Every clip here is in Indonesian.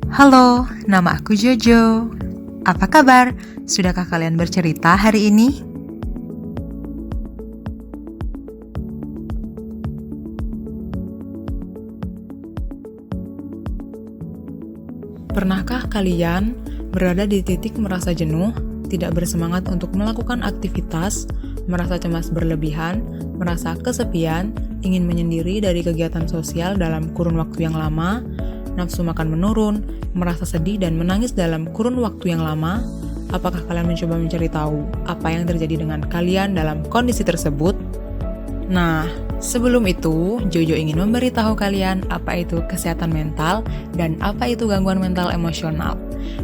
Halo, nama aku Jojo. Apa kabar? Sudahkah kalian bercerita hari ini? Pernahkah kalian berada di titik merasa jenuh, tidak bersemangat untuk melakukan aktivitas, merasa cemas berlebihan, merasa kesepian, ingin menyendiri dari kegiatan sosial dalam kurun waktu yang lama, nafsu makan menurun, merasa sedih dan menangis dalam kurun waktu yang lama? Apakah kalian mencoba mencari tahu apa yang terjadi dengan kalian dalam kondisi tersebut? Nah, sebelum itu, Jojo ingin memberitahu kalian apa itu kesehatan mental dan apa itu gangguan mental emosional.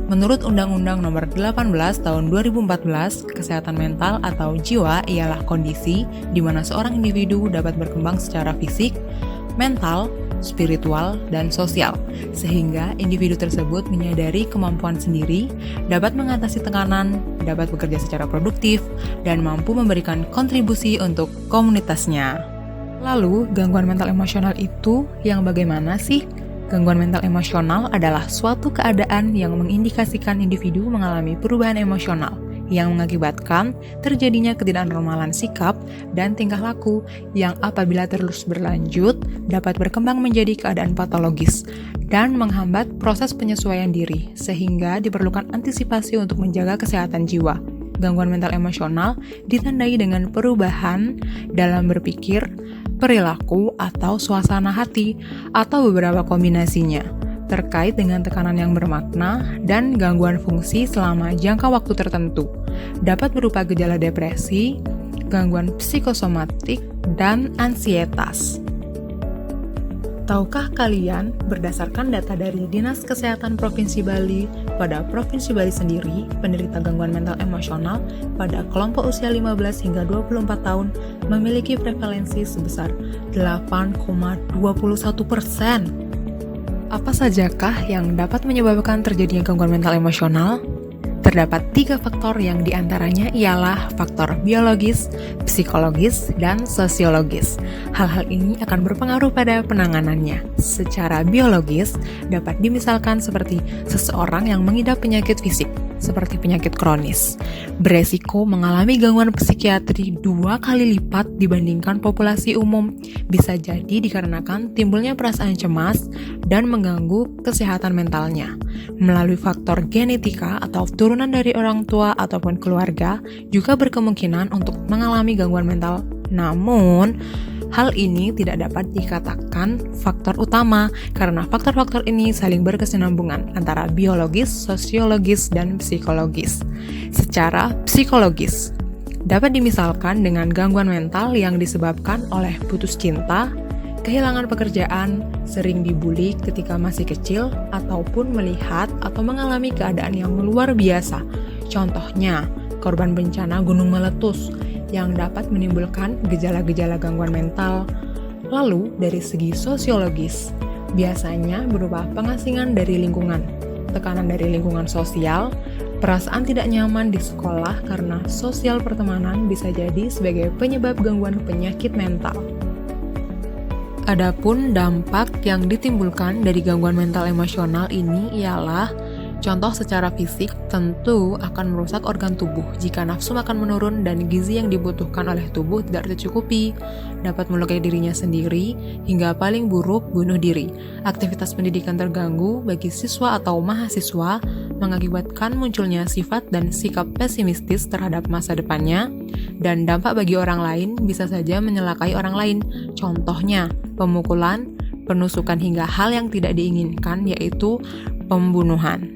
Menurut Undang-Undang Nomor 18 Tahun 2014, kesehatan mental atau jiwa ialah kondisi di mana seorang individu dapat berkembang secara fisik, mental, spiritual, dan sosial, sehingga individu tersebut menyadari kemampuan sendiri, dapat mengatasi tekanan, dapat bekerja secara produktif, dan mampu memberikan kontribusi untuk komunitasnya. Lalu, gangguan mental emosional itu yang bagaimana sih? Gangguan mental emosional adalah suatu keadaan yang mengindikasikan individu mengalami perubahan emosional yang mengakibatkan terjadinya ketidaknormalan sikap dan tingkah laku yang apabila terus berlanjut dapat berkembang menjadi keadaan patologis dan menghambat proses penyesuaian diri sehingga diperlukan antisipasi untuk menjaga kesehatan jiwa. Gangguan mental emosional ditandai dengan perubahan dalam berpikir, perilaku, atau suasana hati, atau beberapa kombinasinya, terkait dengan tekanan yang bermakna dan gangguan fungsi selama jangka waktu tertentu. Dapat berupa gejala depresi, gangguan psikosomatik, dan ansietas. Tahukah kalian, berdasarkan data dari Dinas Kesehatan Provinsi Bali, pada Provinsi Bali sendiri, penderita gangguan mental emosional pada kelompok usia 15 hingga 24 tahun memiliki prevalensi sebesar 8,21%. Apa sajakah yang dapat menyebabkan terjadinya gangguan mental emosional? Terdapat 3 faktor yang diantaranya ialah faktor biologis, psikologis, dan sosiologis. Hal-hal ini akan berpengaruh pada penanganannya. Secara biologis, dapat dimisalkan seperti seseorang yang mengidap penyakit fisik, seperti penyakit kronis, beresiko mengalami gangguan psikiatri 2 kali lipat dibandingkan populasi umum, bisa jadi dikarenakan timbulnya perasaan cemas dan mengganggu kesehatan mentalnya. Melalui faktor genetika atau turunan dari orang tua ataupun keluarga juga berkemungkinan untuk mengalami gangguan mental. Namun, hal ini tidak dapat dikatakan faktor utama karena faktor-faktor ini saling berkesinambungan antara biologis, sosiologis, dan psikologis. Secara psikologis, dapat dimisalkan dengan gangguan mental yang disebabkan oleh putus cinta, kehilangan pekerjaan, sering dibully ketika masih kecil, ataupun melihat atau mengalami keadaan yang luar biasa. Contohnya, korban bencana gunung meletus yang dapat menimbulkan gejala-gejala gangguan mental. Lalu, dari segi sosiologis, biasanya berupa pengasingan dari lingkungan, tekanan dari lingkungan sosial, perasaan tidak nyaman di sekolah karena sosial pertemanan bisa jadi sebagai penyebab gangguan penyakit mental. Adapun dampak yang ditimbulkan dari gangguan mental emosional ini ialah contoh secara fisik tentu akan merusak organ tubuh jika nafsu makan menurun dan gizi yang dibutuhkan oleh tubuh tidak tercukupi, dapat melukai dirinya sendiri, hingga paling buruk bunuh diri. Aktivitas pendidikan terganggu bagi siswa atau mahasiswa mengakibatkan munculnya sifat dan sikap pesimistis terhadap masa depannya, dan dampak bagi orang lain bisa saja menyelakai orang lain. Contohnya, pemukulan, penusukan hingga hal yang tidak diinginkan yaitu pembunuhan.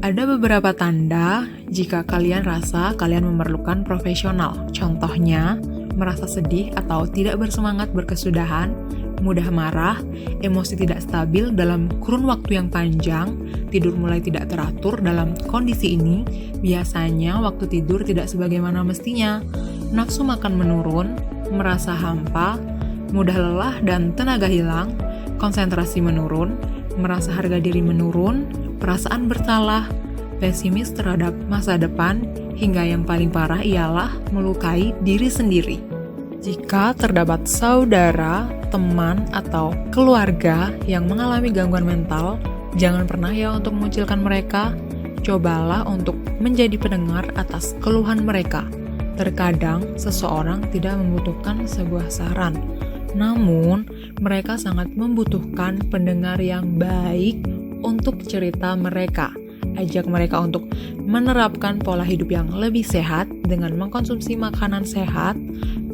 Ada beberapa tanda jika kalian rasa kalian memerlukan profesional. Contohnya, merasa sedih atau tidak bersemangat berkesudahan, mudah marah, emosi tidak stabil dalam kurun waktu yang panjang, tidur mulai tidak teratur. Dalam kondisi ini, biasanya waktu tidur tidak sebagaimana mestinya, nafsu makan menurun, merasa hampa, mudah lelah dan tenaga hilang, konsentrasi menurun, merasa harga diri menurun, perasaan bersalah, pesimis terhadap masa depan, hingga yang paling parah ialah melukai diri sendiri. Jika terdapat saudara, teman, atau keluarga yang mengalami gangguan mental, Jangan pernah ya untuk mengucilkan mereka. Cobalah untuk menjadi pendengar atas keluhan mereka. Terkadang seseorang tidak membutuhkan sebuah saran, namun mereka sangat membutuhkan pendengar yang baik untuk cerita mereka. Ajak mereka untuk menerapkan pola hidup yang lebih sehat dengan mengkonsumsi makanan sehat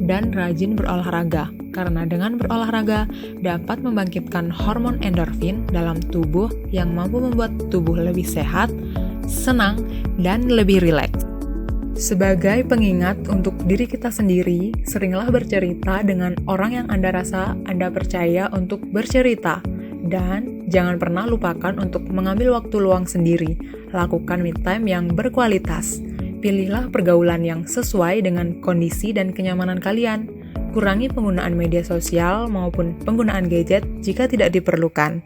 dan rajin berolahraga. Karena dengan berolahraga dapat membangkitkan hormon endorfin dalam tubuh yang mampu membuat tubuh lebih sehat, senang, dan lebih rileks. Sebagai pengingat untuk diri kita sendiri, seringlah bercerita dengan orang yang Anda rasa Anda percaya untuk bercerita. Dan jangan pernah lupakan untuk mengambil waktu luang sendiri. Lakukan me time yang berkualitas. Pilihlah pergaulan yang sesuai dengan kondisi dan kenyamanan kalian. Kurangi penggunaan media sosial maupun penggunaan gadget jika tidak diperlukan.